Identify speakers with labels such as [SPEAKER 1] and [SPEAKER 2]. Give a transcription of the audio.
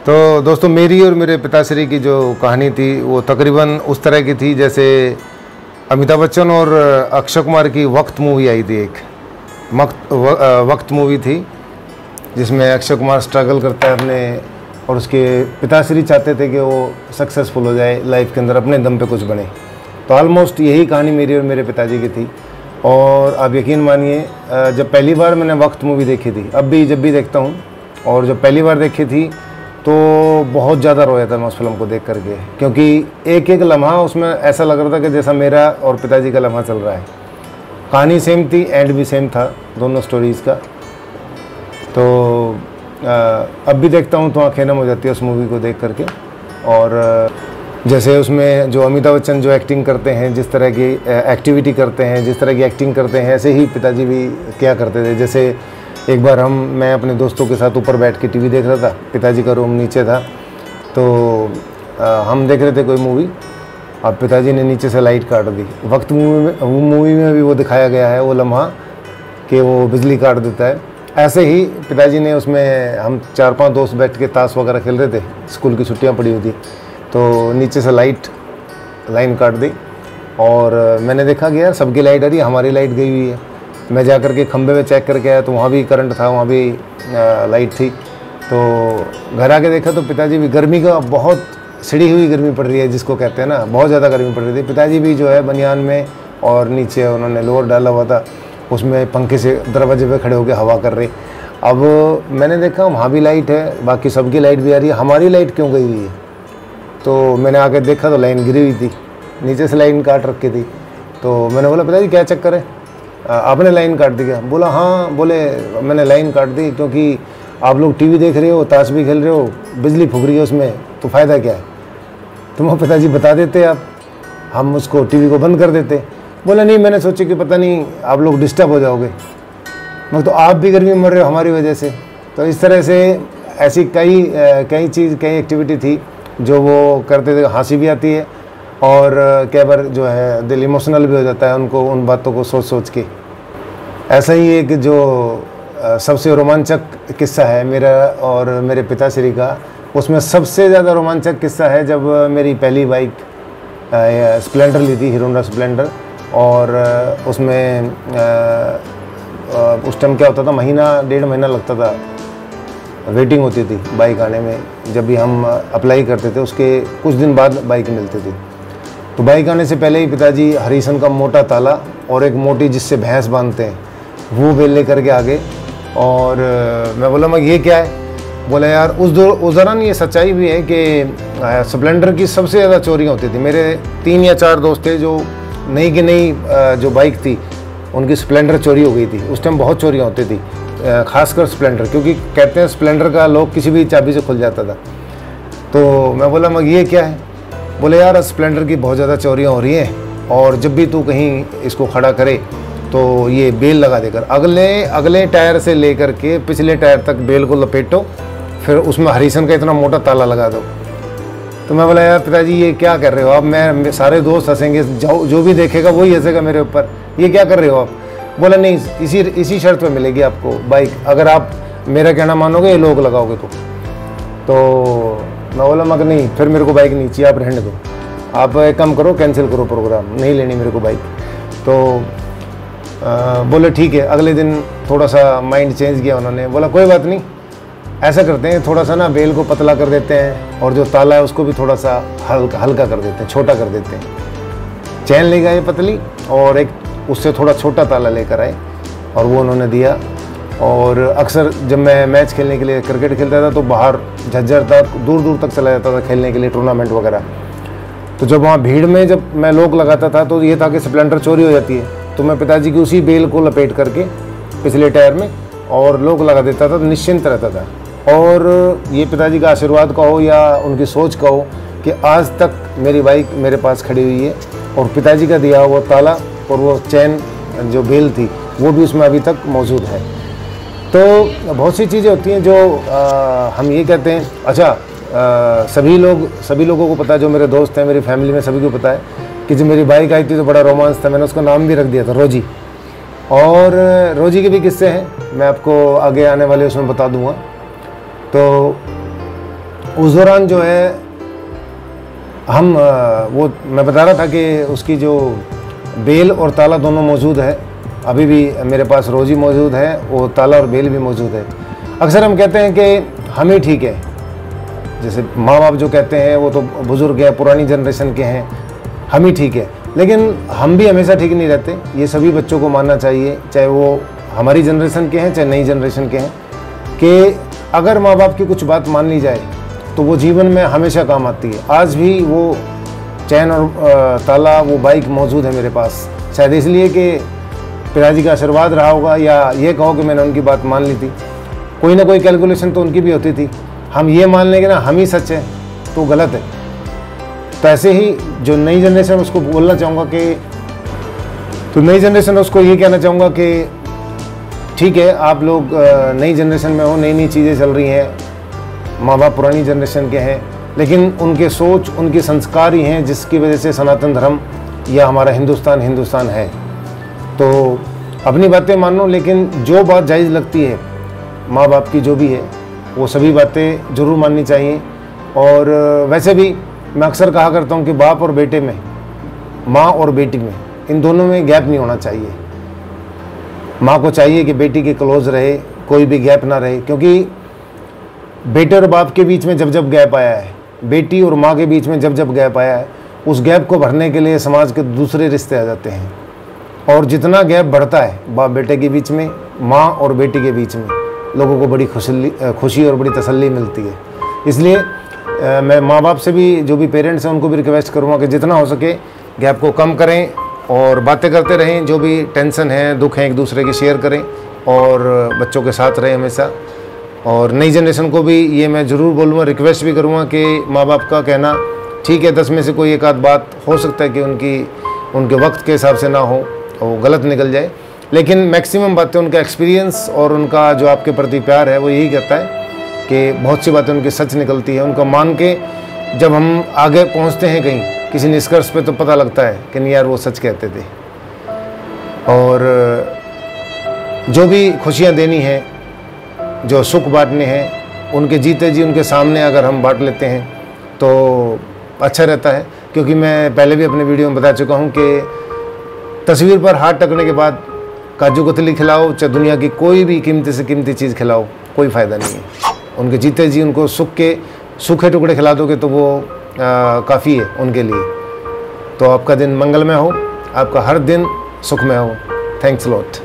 [SPEAKER 1] तो दोस्तों, मेरी और मेरे पिताश्री की जो कहानी थी वो तकरीबन उस तरह की थी जैसे अमिताभ बच्चन और अक्षय कुमार की वक्त मूवी आई थी। एक वक्त मूवी थी जिसमें अक्षय कुमार स्ट्रगल करता है अपने, और उसके पिताश्री चाहते थे कि वो सक्सेसफुल हो जाए लाइफ के अंदर, अपने दम पे कुछ बने। तो ऑलमोस्ट यही कहानी मेरी और मेरे पिताजी की थी। और आप यकीन मानिए, जब पहली बार मैंने वक्त मूवी देखी थी, अब भी जब भी देखता हूँ, और जब पहली बार देखी थी तो बहुत ज़्यादा रोया था मैं उस फिल्म को देख करके, क्योंकि एक एक लम्हा उसमें ऐसा लग रहा था कि जैसा मेरा और पिताजी का लम्हा चल रहा है। कहानी सेम थी, एंड भी सेम था दोनों स्टोरीज़ का। तो अब भी देखता हूँ तो आँखें नम हो जाती है उस मूवी को देख करके। और जैसे उसमें जो अमिताभ बच्चन जो एक्टिंग करते हैं, जिस तरह की एक्टिविटी करते हैं, जिस तरह की एक्टिंग करते हैं, ऐसे ही पिताजी भी क्या करते थे। जैसे एक बार मैं अपने दोस्तों के साथ ऊपर बैठ के टीवी देख रहा था, पिताजी का रूम नीचे था, तो हम देख रहे थे कोई मूवी। अब पिताजी ने नीचे से लाइट काट दी। वक्त मूवी में भी वो दिखाया गया है वो लम्हा कि वो बिजली काट देता है। ऐसे ही पिताजी ने उसमें, हम 4-5 दोस्त बैठ के ताश वगैरह खेल रहे थे, स्कूल की छुट्टियां पड़ी हुई थी, तो नीचे से लाइन काट दी। और मैंने देखा कि यार सबकी लाइट आ रही है, हमारी लाइट गई हुई है। मैं जा कर के खंबे में चेक करके आया तो वहाँ भी करंट था, वहाँ भी लाइट थी। तो घर आके देखा तो पिताजी भी, गर्मी का बहुत सिड़ी हुई गर्मी पड़ रही है जिसको कहते हैं ना, बहुत ज़्यादा गर्मी पड़ रही थी। पिताजी भी जो है बनियान में, और नीचे उन्होंने लोअर डाला हुआ था, उसमें पंखे से दरवाजे पे खड़े होकर हवा कर रहे। अब मैंने देखा वहाँ भी लाइट है, बाकी सबकी लाइट भी आ रही है, हमारी लाइट क्यों गई हुई है। तो मैंने आके देखा तो लाइन गिरी हुई थी, नीचे से लाइन काट रखी थी। तो मैंने बोला पिताजी क्या चक्कर है, आपने लाइन काट दी क्या। बोला हाँ, बोले मैंने लाइन काट दी क्योंकि आप लोग टीवी देख रहे हो, ताश भी खेल रहे हो, बिजली फूक रही है उसमें, तो फ़ायदा क्या है। तो वो पिताजी बता देते आप, हम उसको टीवी को बंद कर देते। बोला नहीं, मैंने सोचा कि पता नहीं आप लोग डिस्टर्ब हो जाओगे, मगर तो आप भी गर्मी में मर रहे हो हमारी वजह से। तो इस तरह से ऐसी कई एक्टिविटी थी जो वो करते थे। हंसी भी आती है और कई बार जो है दिल इमोशनल भी हो जाता है उनको, उन बातों को सोच सोच के। ऐसा ही एक जो सबसे रोमांचक किस्सा है मेरा और मेरे पिताश्री का, उसमें सबसे ज़्यादा रोमांचक किस्सा है जब मेरी पहली बाइक स्प्लेंडर ली थी, हीरो होंडा स्प्लेंडर। और उसमें उस टाइम क्या होता था, महीना 1.5 महीना लगता था, वेटिंग होती थी बाइक आने में। जब भी हम अप्लाई करते थे उसके कुछ दिन बाद बाइक मिलती थी। तो बाइक आने से पहले ही पिताजी हरीसन का मोटा ताला और एक मोटी जिससे भैंस बांधते हैं वो बेल ले करके आ गए। और मैं बोला मैं ये क्या है। बोला यार उस दौरान ये सच्चाई भी है कि स्प्लेंडर की सबसे ज़्यादा चोरियाँ होती थी। मेरे 3 या 4 दोस्त थे जो नई की नई जो बाइक थी उनकी स्प्लेंडर चोरी हो गई थी। उस टाइम बहुत चोरियाँ होती थी, खासकर स्प्लेंडर, क्योंकि कहते हैं स्प्लेंडर का लॉक किसी भी चाबी से खुल जाता था। तो मैं बोला मगर ये क्या है। बोले यार स्प्लेंडर की बहुत ज़्यादा चोरियाँ हो रही हैं, और जब भी तू कहीं इसको खड़ा करे तो ये बेल लगा देकर अगले टायर से लेकर के पिछले टायर तक बेल को लपेटो, फिर उसमें हरीसन का इतना मोटा ताला लगा दो। तो मैं बोला यार पिताजी ये क्या कर रहे हो आप, मैं सारे दोस्त हंसेंगे, जो भी देखेगा वही हंसेगा मेरे ऊपर, ये क्या कर रहे हो आप। बोला नहीं, इसी शर्त पे मिलेगी आपको बाइक, अगर आप मेरा कहना मानोगे, ये लोग लगाओगे तो मैं बोला मगर नहीं, फिर मेरे को बाइक नहीं चाहिए, आप रहने दो, आप एक काम करो, कैंसिल करो प्रोग्राम, नहीं लेनी मेरे को बाइक। तो बोले ठीक है। अगले दिन थोड़ा सा माइंड चेंज किया उन्होंने, बोला कोई बात नहीं, ऐसा करते हैं थोड़ा सा ना बेल को पतला कर देते हैं, और जो ताला है उसको भी थोड़ा सा हल्का कर देते हैं, छोटा कर देते हैं। चैन ले गए पतली और एक उससे थोड़ा छोटा ताला लेकर आए, और वो उन्होंने दिया। और अक्सर जब मैं मैच खेलने के लिए क्रिकेट खेलता था तो बाहर झज्जर तक, दूर दूर तक चला जाता था खेलने के लिए, टूर्नामेंट वगैरह। तो जब वहाँ भीड़ में जब मैं लोग लगाता था तो ये था कि स्प्लेंडर चोरी हो जाती है, तो मैं पिताजी की उसी बेल को लपेट करके पिछले टायर में और लोग लगा देता था, तो निश्चिंत रहता था। और ये पिताजी का आशीर्वाद कहो या उनकी सोच कहो कि आज तक मेरी बाइक मेरे पास खड़ी हुई है, और पिताजी का दिया वो ताला और वो चैन जो बेल थी वो भी उसमें अभी तक मौजूद है। तो बहुत सी चीज़ें होती हैं जो हम ये कहते हैं। अच्छा, सभी लोगों को पता है, जो मेरे दोस्त हैं, मेरी फैमिली में सभी को पता है कि जब मेरी बाइक आई थी तो बड़ा रोमांस था, मैंने उसका नाम भी रख दिया था रोजी। और रोजी के भी किस्से हैं, मैं आपको आगे आने वाले उसमें बता दूंगा। तो उस दौरान जो है हम वो मैं बता रहा था कि उसकी जो बेल और ताला दोनों मौजूद है, अभी भी मेरे पास रोज़ी मौजूद है, वो ताला और बेल भी मौजूद है। अक्सर हम कहते हैं कि हम ही ठीक है, जैसे माँ बाप जो कहते हैं वो तो बुज़ुर्ग है, पुरानी जनरेशन के हैं, हम ही ठीक है, लेकिन हम भी हमेशा ठीक नहीं रहते। ये सभी बच्चों को मानना चाहिए, चाहे वो हमारी जनरेशन के हैं चाहे नई जनरेशन के हैं, कि अगर माँ बाप की कुछ बात मान ली जाए तो वो जीवन में हमेशा काम आती है। आज भी वो चैन और ताला, वो बाइक मौजूद है मेरे पास, शायद इसलिए कि पिताजी का आशीर्वाद रहा होगा, या ये कहो कि मैंने उनकी बात मान ली थी। कोई ना कोई कैलकुलेशन तो उनकी भी होती थी। हम ये मान लेंगे ना हम ही सच है तो गलत है। तो ऐसे ही जो नई जनरेशन उसको बोलना चाहूँगा कि, तो नई जनरेशन उसको ये कहना चाहूँगा कि ठीक है, आप लोग नई जनरेशन में हो, नई नई चीज़ें चल रही हैं, माँ बाप पुरानी जनरेशन के हैं, लेकिन उनके सोच, उनके संस्कार ही हैं जिसकी वजह से सनातन धर्म या हमारा हिंदुस्तान है। तो अपनी बातें मानो, लेकिन जो बात जायज़ लगती है माँ बाप की जो भी है वो सभी बातें ज़रूर माननी चाहिए। और वैसे भी मैं अक्सर कहा करता हूँ कि बाप और बेटे में, माँ और बेटी में, इन दोनों में गैप नहीं होना चाहिए। माँ को चाहिए कि बेटी के क्लोज रहे, कोई भी गैप ना रहे, क्योंकि बेटे और बाप के बीच में जब जब गैप आया है, बेटी और माँ के बीच में जब जब गैप आया है, उस गैप को भरने के लिए समाज के दूसरे रिश्ते आ जाते हैं। और जितना गैप बढ़ता है बाप बेटे के बीच में, माँ और बेटी के बीच में, लोगों को बड़ी खुशी और बड़ी तसल्ली मिलती है। इसलिए मैं माँ बाप से भी, जो भी पेरेंट्स हैं, उनको भी रिक्वेस्ट करूँगा कि जितना हो सके गैप को कम करें और बातें करते रहें, जो भी टेंशन है, दुख है, एक दूसरे के शेयर करें और बच्चों के साथ रहें हमेशा। और नई जनरेशन को भी ये मैं ज़रूर बोलूँगा, रिक्वेस्ट भी करूँगा कि माँ बाप का कहना ठीक है, 10 में से कोई एक आध बात हो सकता है कि उनके वक्त के हिसाब से ना हो, वो गलत निकल जाए, लेकिन मैक्सिमम बातें उनका एक्सपीरियंस और उनका जो आपके प्रति प्यार है वो यही कहता है कि बहुत सी बातें उनकी सच निकलती है। उनका मान के जब हम आगे पहुँचते हैं कहीं किसी निष्कर्ष पे, तो पता लगता है कि नहीं यार वो सच कहते थे। और जो भी खुशियाँ देनी हैं, जो सुख बांटने हैं, उनके जीते जी उनके सामने अगर हम बांट लेते हैं तो अच्छा रहता है। क्योंकि मैं पहले भी अपने वीडियो में बता चुका हूँ कि तस्वीर पर हाथ टकने के बाद काजू कतली खिलाओ, चाहे दुनिया की कोई भी कीमती से कीमती चीज़ खिलाओ, कोई फ़ायदा नहीं है। उनके जीते जी उनको सूखे टुकड़े खिला दोगे तो वो काफ़ी है उनके लिए। तो आपका दिन मंगलमय हो, आपका हर दिन सुखमय हो। Thanks lot.